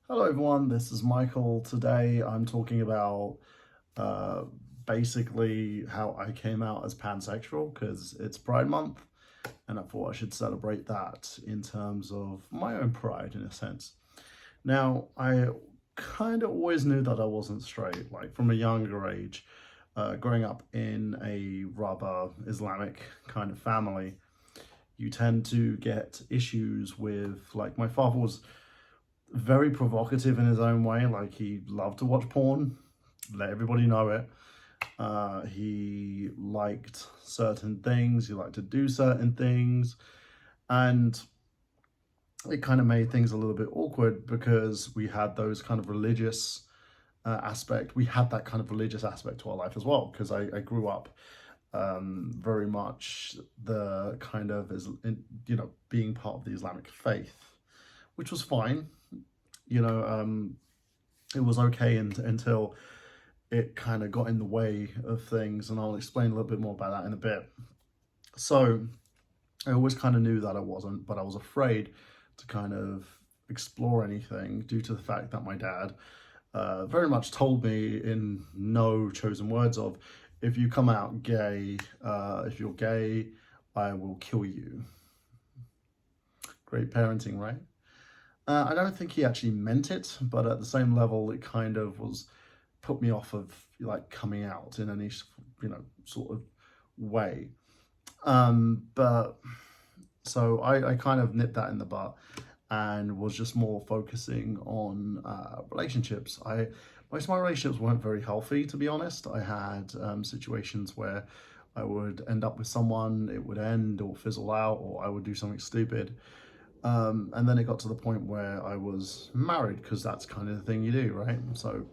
Hello everyone, this is Michael. Today I'm talking about uh, basically how I came out as pansexual because it's Pride Month and I thought I should celebrate that in terms of my own pride in a sense. Now, I kind of always knew that I wasn't straight, like from a younger age, growing up in a rather Islamic kind of family. You tend to get issues with, like, my father was very provocative in his own way. Like, he loved to watch porn, let everybody know it. He liked certain things, he liked to do certain things, and it kind of made things a little bit awkward because we had those kind of religious aspect. We had that kind of religious aspect to our life as well because I grew up very much the kind of, being part of the Islamic faith, which was fine. You know, it was okay until it kind of got in the way of things, and I'll explain a little bit more about that in a bit. So I always kind of knew that I wasn't, but I was afraid to kind of explore anything due to the fact that my dad very much told me in no chosen words of, if you come out gay, if you're gay, I will kill you. Great parenting, right? I don't think he actually meant it, but at the same level, it kind of was put me off of like coming out in any sort of way. But so I kind of nipped that in the butt and was just more focusing on relationships. Most of my relationships weren't very healthy, to be honest. I had situations where I would end up with someone, it would end or fizzle out, or I would do something stupid. And then it got to the point where I was married, because that's kind of the thing you do, right? So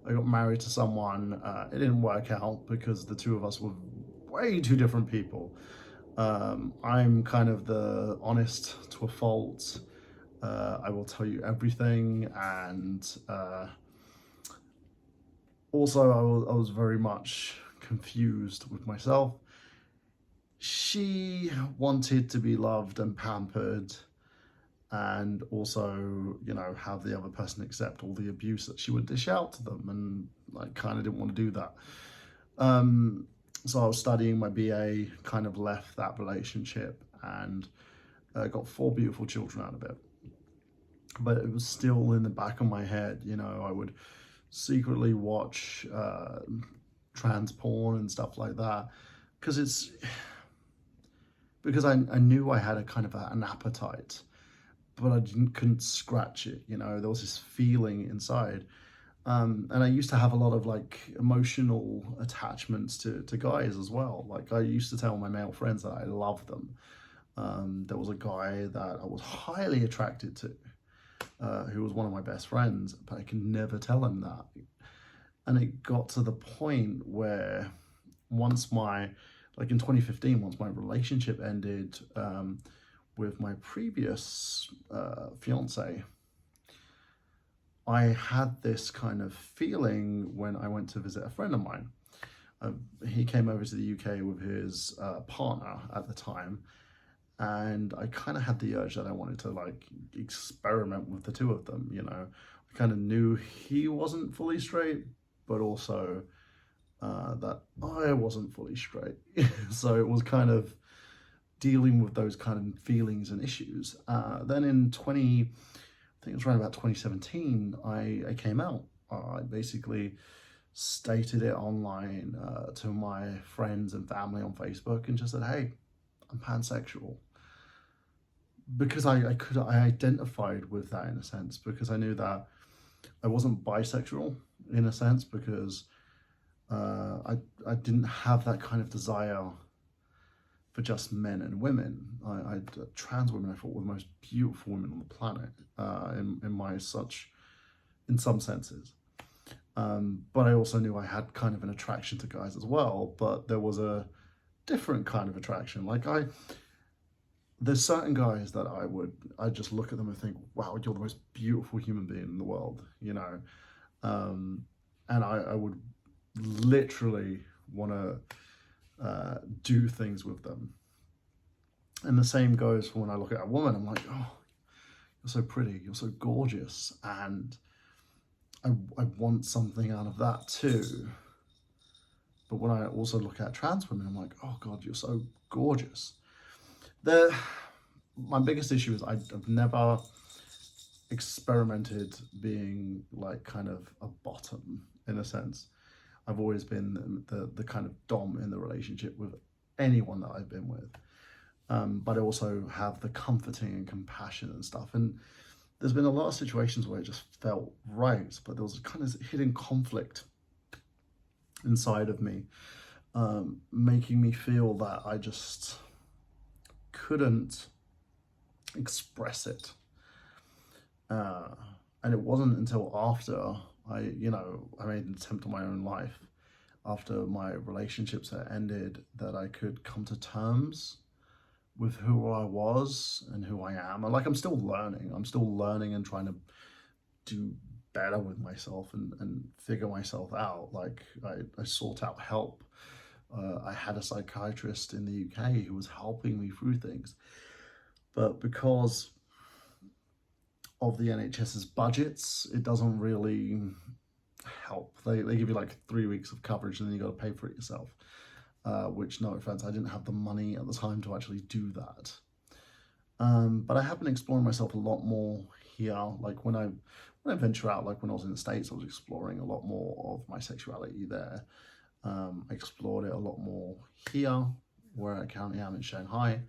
I got married to someone. It didn't work out because the two of us were way too different people. I'm kind of the honest to a fault. I will tell you everything, and also I was very much confused with myself. She wanted to be loved and pampered, and also, have the other person accept all the abuse that she would dish out to them, and I kind of didn't want to do that. So I was studying my BA, kind of left that relationship, and got 4 beautiful children out of it. But it was still in the back of my head. I would secretly watch trans porn and stuff like that because I knew I had a kind of an appetite, but I couldn't scratch it. There was this feeling inside. And I used to have a lot of like emotional attachments to guys as well. Like, I used to tell my male friends that I love them. There was a guy that I was highly attracted to, who was one of my best friends, but I could never tell him that. And it got to the point where in 2015, once my relationship ended with my previous fiance, I had this kind of feeling when I went to visit a friend of mine. He came over to the UK with his partner at the time, and I kind of had the urge that I wanted to like experiment with the two of them. I kind of knew he wasn't fully straight, but also that I wasn't fully straight. So it was kind of dealing with those kind of feelings and issues. Then I think it was around about 2017, I came out. I basically stated it online to my friends and family on Facebook and just said, hey, I'm pansexual. Because I identified with that in a sense, because I knew that I wasn't bisexual in a sense, because I didn't have that kind of desire for just men and women. Trans women I thought were the most beautiful women on the planet, in some senses. But I also knew I had kind of an attraction to guys as well, but there was a different kind of attraction. There's certain guys that I just look at them and think, wow, you're the most beautiful human being in the world, and I would literally want to do things with them. And the same goes for when I look at a woman. I'm like, oh, you're so pretty, you're so gorgeous, and I want something out of that too. But when I also look at trans women, I'm like, oh God, you're so gorgeous. The My biggest issue is I've never experimented being like kind of a bottom in a sense. I've always been the kind of dom in the relationship with anyone that I've been with. But I also have the comforting and compassion and stuff. And there's been a lot of situations where it just felt right, but there was a kind of hidden conflict inside of me, making me feel that I just couldn't express it. And it wasn't until after I made an attempt on my own life, after my relationships had ended, that I could come to terms with who I was and who I am. And like, I'm still learning. I'm still learning and trying to do better with myself and figure myself out. Like, I sought out help. I had a psychiatrist in the UK who was helping me through things. But because of the NHS's budgets, it doesn't really help. They give you like 3 weeks of coverage and then you got to pay for it yourself. Which, no offense, I didn't have the money at the time to actually do that. But I have been exploring myself a lot more here. Like when I venture out, like when I was in the States, I was exploring a lot more of my sexuality there. I explored it a lot more here, where I currently am in Shanghai.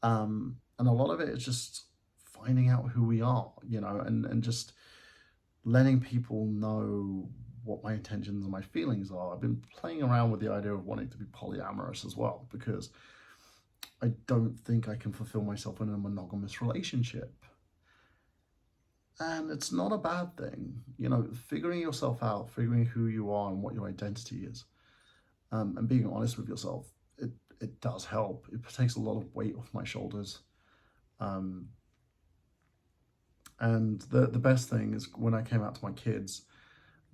And a lot of it is just finding out who we are, and just letting people know what my intentions and my feelings are. I've been playing around with the idea of wanting to be polyamorous as well, because I don't think I can fulfill myself in a monogamous relationship. And it's not a bad thing, figuring yourself out, figuring who you are and what your identity is, and being honest with yourself, it does help. It takes a lot of weight off my shoulders. And the best thing is when I came out to my kids,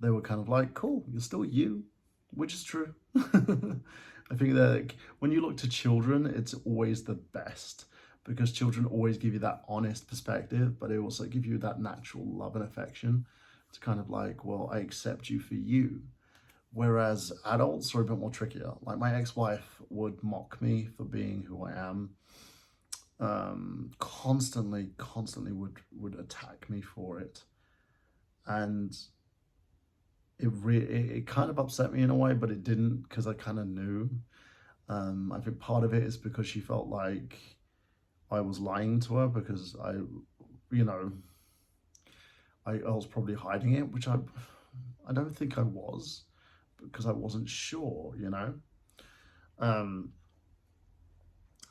they were kind of like, cool, you're still you, which is true. I think that when you look to children, it's always the best, because children always give you that honest perspective, but they also give you that natural love and affection to kind of like, well, I accept you for you. Whereas adults are a bit more trickier. Like my ex-wife would mock me for being who I am. Constantly would attack me for it. And it kind of upset me in a way, but it didn't, because I kind of knew. I think part of it is because she felt like I was lying to her, because I was probably hiding it, which I don't think I was, because I wasn't sure,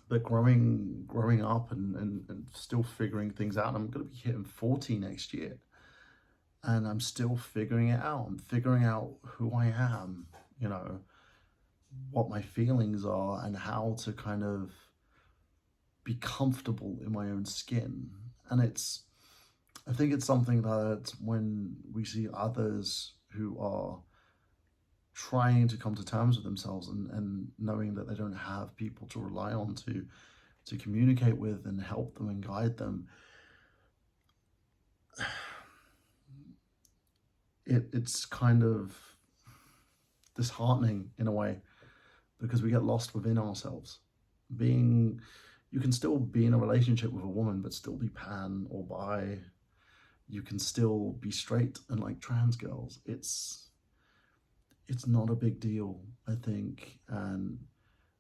But growing up and still figuring things out, I'm going to be hitting 40 next year, and I'm still figuring it out. I'm figuring out who I am, what my feelings are, and how to kind of be comfortable in my own skin. And I think it's something that when we see others who are trying to come to terms with themselves and knowing that they don't have people to rely on to communicate with and help them and guide them, it's kind of disheartening in a way, because we get lost within ourselves. You can still be in a relationship with a woman but still be pan or bi. You can still be straight and like trans girls. It's not a big deal, I think. And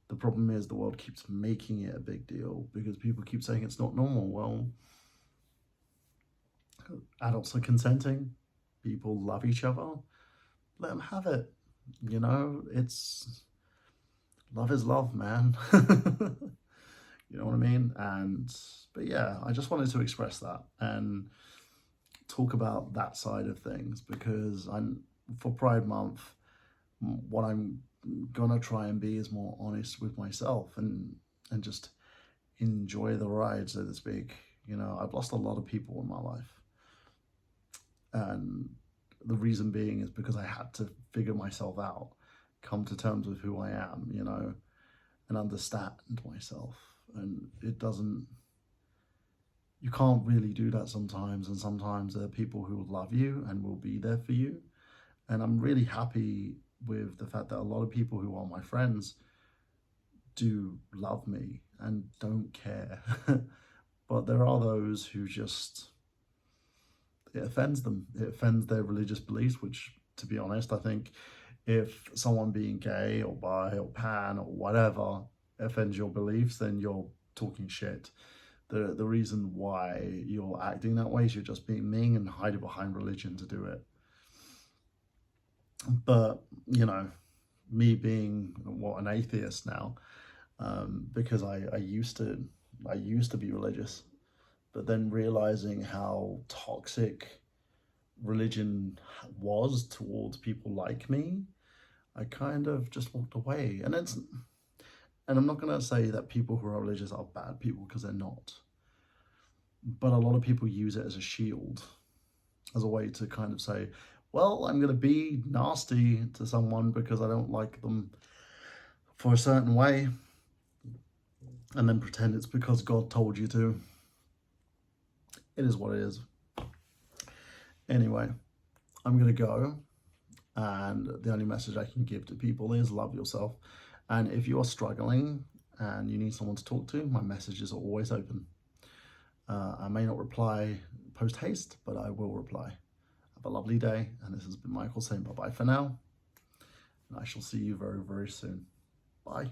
the problem is the world keeps making it a big deal because people keep saying it's not normal. Well, adults are consenting. People love each other. Let them have it. It's love is love, man. You know what I mean? But yeah, I just wanted to express that and talk about that side of things, because for Pride Month, what I'm gonna try and be is more honest with myself and just enjoy the ride, so to speak. I've lost a lot of people in my life, and the reason being is because I had to figure myself out, come to terms with who I am, and understand myself. And it doesn't you can't really do that sometimes. And sometimes there are people who love you and will be there for you. And I'm really happy with the fact that a lot of people who are my friends do love me and don't care. But there are those who just, it offends them. It offends their religious beliefs, which, to be honest, I think if someone being gay or bi or pan or whatever offends your beliefs, then you're talking shit. The reason why you're acting that way is you're just being mean and hiding behind religion to do it. But, you know, me being an atheist now, because I used to be religious, but then realizing how toxic religion was towards people like me, I kind of just walked away. And I'm not going to say that people who are religious are bad people, because they're not. But a lot of people use it as a shield, as a way to kind of say, well, I'm going to be nasty to someone because I don't like them for a certain way, and then pretend it's because God told you to. It is what it is. Anyway, I'm going to go, and the only message I can give to people is love yourself. And if you are struggling and you need someone to talk to, my messages are always open. I may not reply post haste, but I will reply. Have a lovely day, and this has been Michael saying bye-bye for now, and I shall see you very, very soon. Bye.